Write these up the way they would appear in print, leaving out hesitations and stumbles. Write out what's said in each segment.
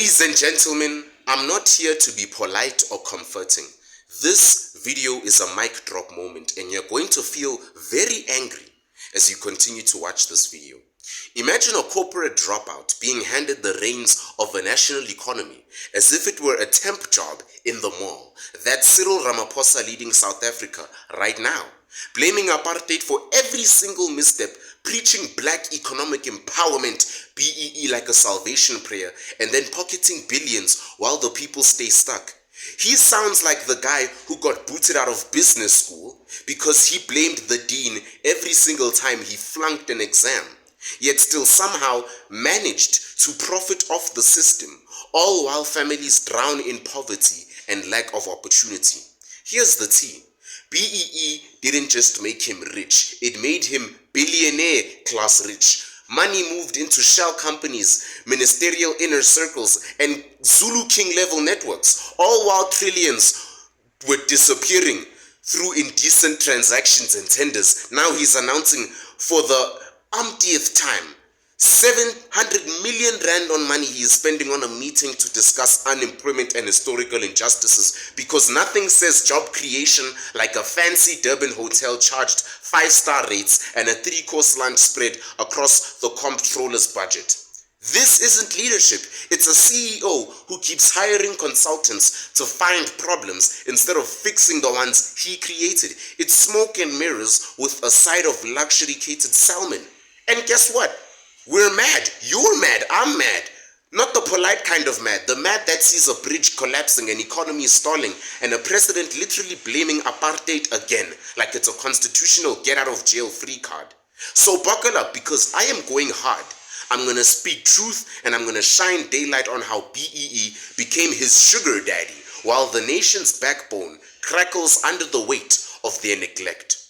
Ladies and gentlemen, I'm not here to be polite or comforting. This video is a mic drop moment and you're going to feel very angry as you continue to watch this video. Imagine a corporate dropout being handed the reins of a national economy as if it were a temp job in the mall. That's Cyril Ramaphosa leading South Africa right now, blaming apartheid for every single misstep, preaching black economic empowerment, BEE like a salvation prayer, and then pocketing billions while the people stay stuck. He sounds like the guy who got booted out of business school because he blamed the dean every single time he flunked an exam, yet still somehow managed to profit off the system, all while families drown in poverty and lack of opportunity. Here's the tea. BEE didn't just make him rich, it made him billionaire class rich. Money moved into shell companies, ministerial inner circles, and Zulu King level networks, all while trillions were disappearing through indecent transactions and tenders. Now he's announcing for the umpteenth time 700 million rand on money he is spending on a meeting to discuss unemployment and historical injustices, because nothing says job creation like a fancy Durban hotel charged 5-star rates and a 3-course lunch spread across the comptroller's budget. This isn't leadership, it's a CEO who keeps hiring consultants to find problems instead of fixing the ones he created. It's smoke and mirrors with a side of luxury-catered salmon. And guess what? We're mad. You're mad. I'm mad. Not the polite kind of mad. The mad that sees a bridge collapsing, an economy stalling, and a president literally blaming apartheid again, like it's a constitutional get-out-of-jail-free card. So buckle up, because I am going hard. I'm going to speak truth, and I'm going to shine daylight on how BEE became his sugar daddy, while the nation's backbone crackles under the weight of their neglect.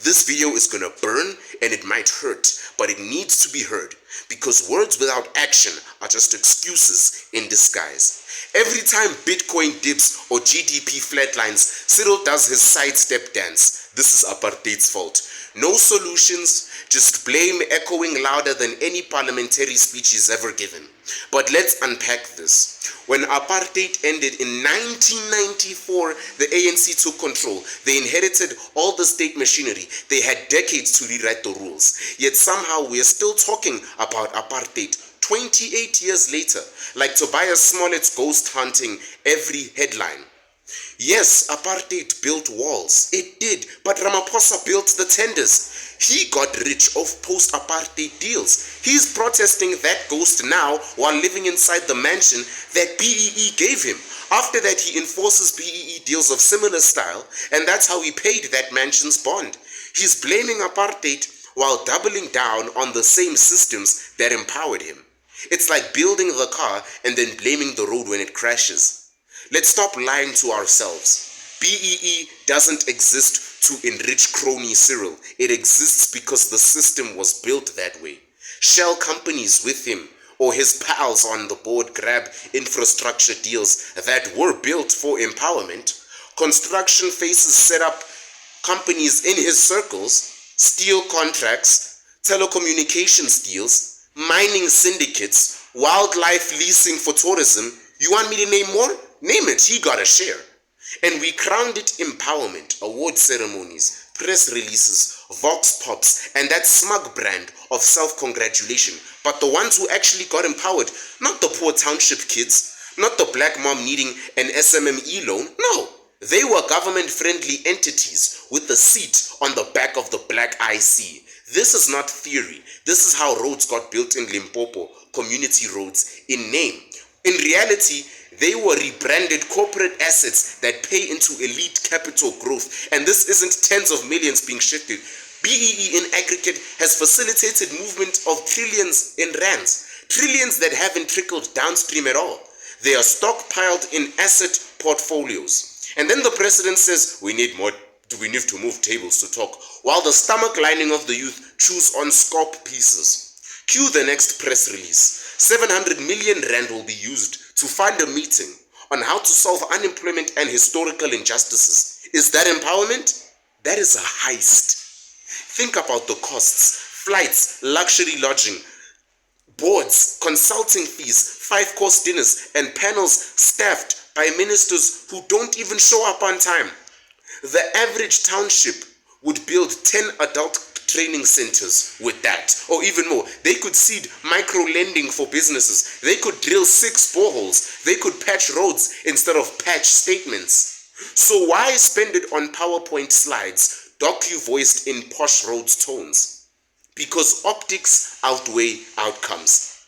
This video is gonna burn and it might hurt, but it needs to be heard, because words without action are just excuses in disguise. Every time Bitcoin dips or GDP flatlines, Cyril does his sidestep dance. This is apartheid's fault. No solutions, just blame echoing louder than any parliamentary speech he's ever given. But let's unpack this. When apartheid ended in 1994, the ANC took control. They inherited all the state machinery. They had decades to rewrite the rules. Yet somehow we are still talking about apartheid 28 years later, like Tobias Smollett's ghost hunting every headline. Yes, apartheid built walls. It did, but Ramaphosa built the tenders. He got rich off post-apartheid deals. He's protesting that ghost now while living inside the mansion that BEE gave him. After that, he enforces BEE deals of similar style, and that's how he paid that mansion's bond. He's blaming apartheid while doubling down on the same systems that empowered him. It's like building the car and then blaming the road when it crashes. Let's stop lying to ourselves. BEE doesn't exist to enrich crony Cyril. It exists because the system was built that way. Shell companies with him or his pals on the board grab infrastructure deals that were built for empowerment. Construction faces set up companies in his circles, steel contracts, telecommunications deals, mining syndicates, wildlife leasing for tourism. You want me to name more? Name it, he got a share. And we crowned it empowerment, award ceremonies, press releases, vox pops, and that smug brand of self-congratulation. But the ones who actually got empowered, not the poor township kids, not the black mom needing an SMME loan, no. They were government-friendly entities with a seat on the back of the black IC. This is not theory. This is how roads got built in Limpopo, community roads, in name. In reality, they were rebranded corporate assets that pay into elite capital growth. And this isn't tens of millions being shifted. BEE in aggregate has facilitated movement of trillions in rands. Trillions that haven't trickled downstream at all. They are stockpiled in asset portfolios. And then the president says, we need to move tables to talk, while the stomach lining of the youth chews on scalp pieces. Cue the next press release. 700 million rand will be used to fund a meeting on how to solve unemployment and historical injustices. Is that empowerment? That is a heist. Think about the costs, flights, luxury lodging, Boards, consulting fees, 5-course dinners, and panels staffed by ministers who don't even show up on time. The average township would build 10 adult training centers with that, or even more. They could seed micro-lending for businesses. They could drill 6 boreholes. They could patch roads instead of patch statements. So why spend it on PowerPoint slides, docu-voiced in posh roads tones? Because optics outweigh outcomes.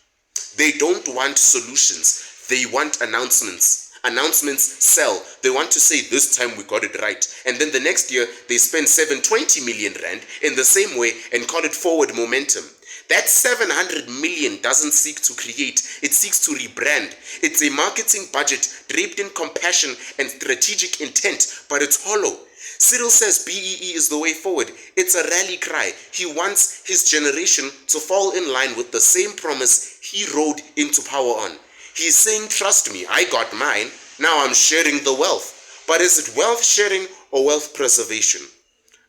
They don't want solutions. They want announcements. Announcements sell. They want to say, this time we got it right. And then the next year, they spend 720 million rand in the same way and call it forward momentum. That 700 million doesn't seek to create, it seeks to rebrand. It's a marketing budget draped in compassion and strategic intent, but it's hollow. Cyril says BEE is the way forward. It's a rally cry. He wants his generation to fall in line with the same promise he rode into power on. He's saying, trust me, I got mine. Now I'm sharing the wealth. But is it wealth sharing or wealth preservation?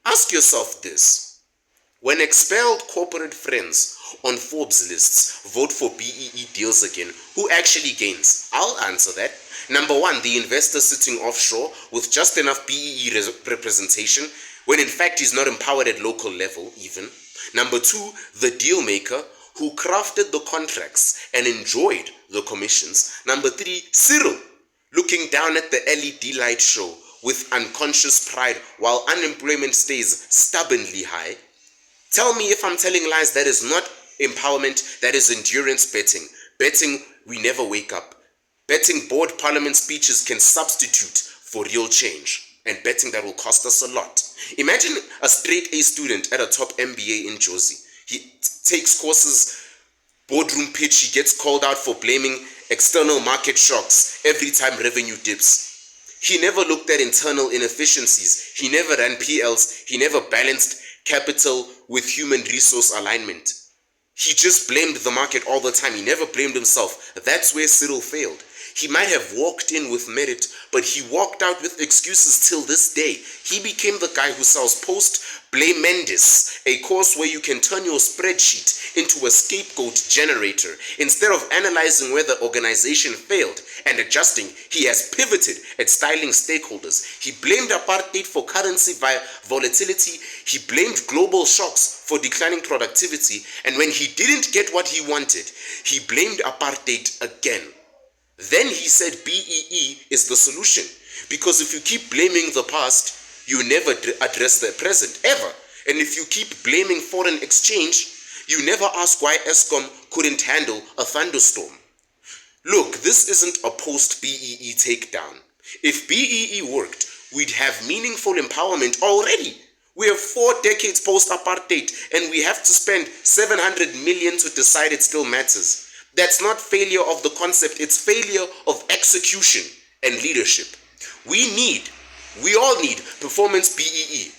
Ask yourself this. When expelled corporate friends on Forbes lists vote for BEE deals again, who actually gains? I'll answer that. Number 1, the investor sitting offshore with just enough BEE representation, when in fact he's not empowered at local level even. Number 2, the deal maker who crafted the contracts and enjoyed the commissions. Number 3, Cyril, looking down at the LED light show with unconscious pride while unemployment stays stubbornly high. Tell me if I'm telling lies. That is not empowerment, that is endurance betting. Betting we never wake up. Betting board parliament speeches can substitute for real change. And betting that will cost us a lot. Imagine a straight A student at a top MBA in Jozi. He takes courses, boardroom pitch, he gets called out for blaming external market shocks every time revenue dips. He never looked at internal inefficiencies. He never ran PLs. He never balanced capital with human resource alignment. He just blamed the market all the time. He never blamed himself. That's where Cyril failed. He might have walked in with merit, but he walked out with excuses till this day. He became the guy who sells Post-Blame Mendes, a course where you can turn your spreadsheet into a scapegoat generator. Instead of analyzing where the organization failed and adjusting, he has pivoted at styling stakeholders. He blamed apartheid for currency volatility. He blamed global shocks for declining productivity. And when he didn't get what he wanted, he blamed apartheid again. Then he said BEE is the solution. Because if you keep blaming the past, you never address the present, ever. And if you keep blaming foreign exchange, you never ask why Eskom couldn't handle a thunderstorm. Look, this isn't a post-BEE takedown. If BEE worked, we'd have meaningful empowerment already. We are 4 decades post-apartheid, and we have to spend 700 million to decide it still matters. That's not failure of the concept, it's failure of execution and leadership. We all need performance BEE.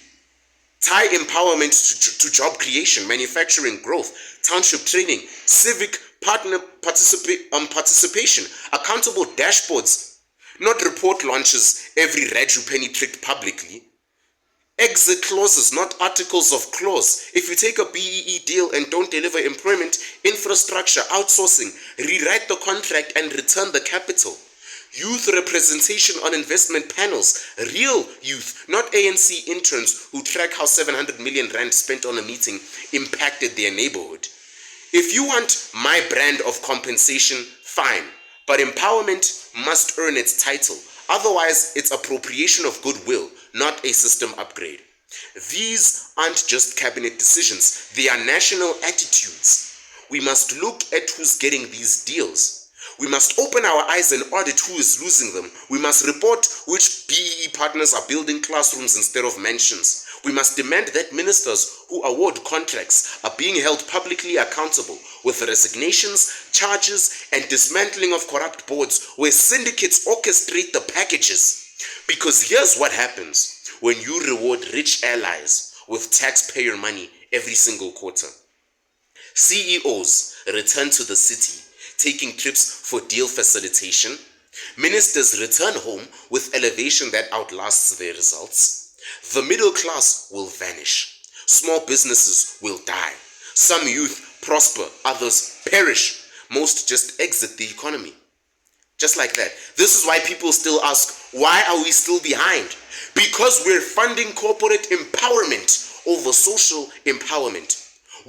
Tie empowerment to job creation, manufacturing growth, township training, civic partner participation, accountable dashboards, not report launches every Raju penny tricked publicly. Exit clauses, not articles of clause. If you take a BEE deal and don't deliver employment, infrastructure, outsourcing, rewrite the contract and return the capital. Youth representation on investment panels, real youth, not ANC interns who track how 700 million rand spent on a meeting impacted their neighborhood. If you want my brand of compensation, fine, but empowerment must earn its title. Otherwise, it's appropriation of goodwill, not a system upgrade. These aren't just cabinet decisions, they are national attitudes. We must look at who's getting these deals. We must open our eyes and audit who is losing them. We must report which BEE partners are building classrooms instead of mansions. We must demand that ministers who award contracts are being held publicly accountable with resignations, charges, and dismantling of corrupt boards where syndicates orchestrate the packages. Because here's what happens when you reward rich allies with taxpayer money every single quarter. CEOs return to the city, taking trips for deal facilitation. Ministers return home with elevation that outlasts their results. The middle class will vanish. Small businesses will die. Some youth prosper, others perish. Most just exit the economy. Just like that. This is why people still ask, why are we still behind? Because we're funding corporate empowerment over social empowerment.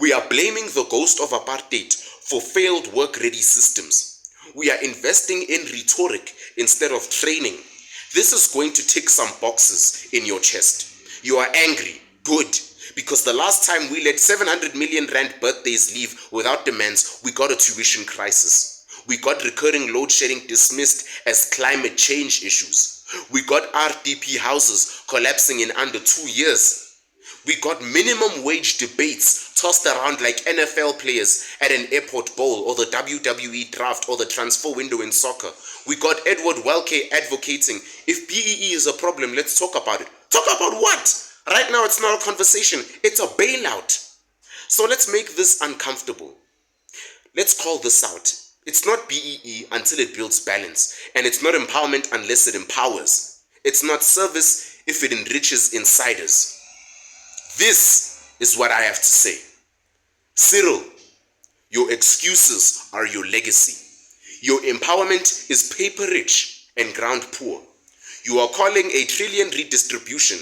We are blaming the ghost of apartheid for failed work-ready systems. We are investing in rhetoric instead of training. This is going to tick some boxes in your chest. You are angry. Good. Because the last time we let 700 million rand birthdays leave without demands, we got a tuition crisis. We got recurring load shedding dismissed as climate change issues. We got RDP houses collapsing in under 2 years. We got minimum wage debates tossed around like NFL players at an airport bowl or the WWE draft or the transfer window in soccer. We got Edward Welke advocating, if BEE is a problem, let's talk about it. Talk about what? Right now it's not a conversation, it's a bailout. So let's make this uncomfortable. Let's call this out. It's not BEE until it builds balance, and it's not empowerment unless it empowers. It's not service if it enriches insiders. This is what I have to say. Cyril, your excuses are your legacy. Your empowerment is paper rich and ground poor. You are calling a trillion redistribution,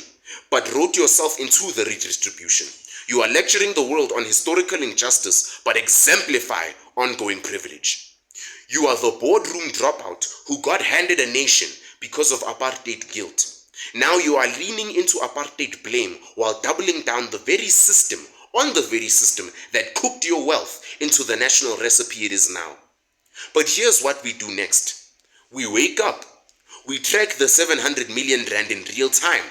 but wrote yourself into the redistribution. You are lecturing the world on historical injustice, but exemplify ongoing privilege. You are the boardroom dropout who got handed a nation because of apartheid guilt. Now you are leaning into apartheid blame while doubling down on the very system that cooked your wealth into the national recipe it is now. But here's what we do next. We wake up. We track the 700 million rand in real time.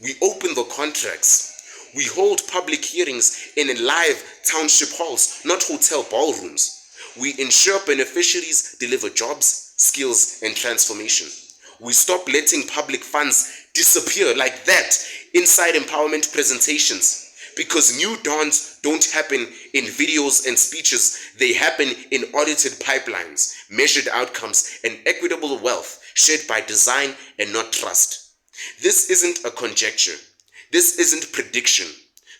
We open the contracts. We hold public hearings in live township halls, not hotel ballrooms. We ensure beneficiaries deliver jobs, skills, and transformation. We stop letting public funds disappear like that inside empowerment presentations. Because new dawns don't happen in videos and speeches, they happen in audited pipelines, measured outcomes, and equitable wealth shared by design and not trust. This isn't a conjecture. This isn't prediction.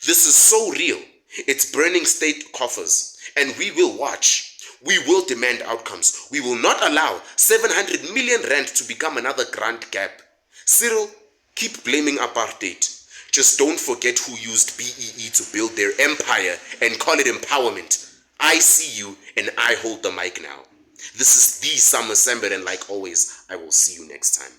This is so real. It's burning state coffers. And we will watch. We will demand outcomes. We will not allow 700 million rand to become another grand gap. Cyril, keep blaming apartheid. Just don't forget who used BEE to build their empire and call it empowerment. I see you and I hold the mic now. This is the Sambit, and like always, I will see you next time.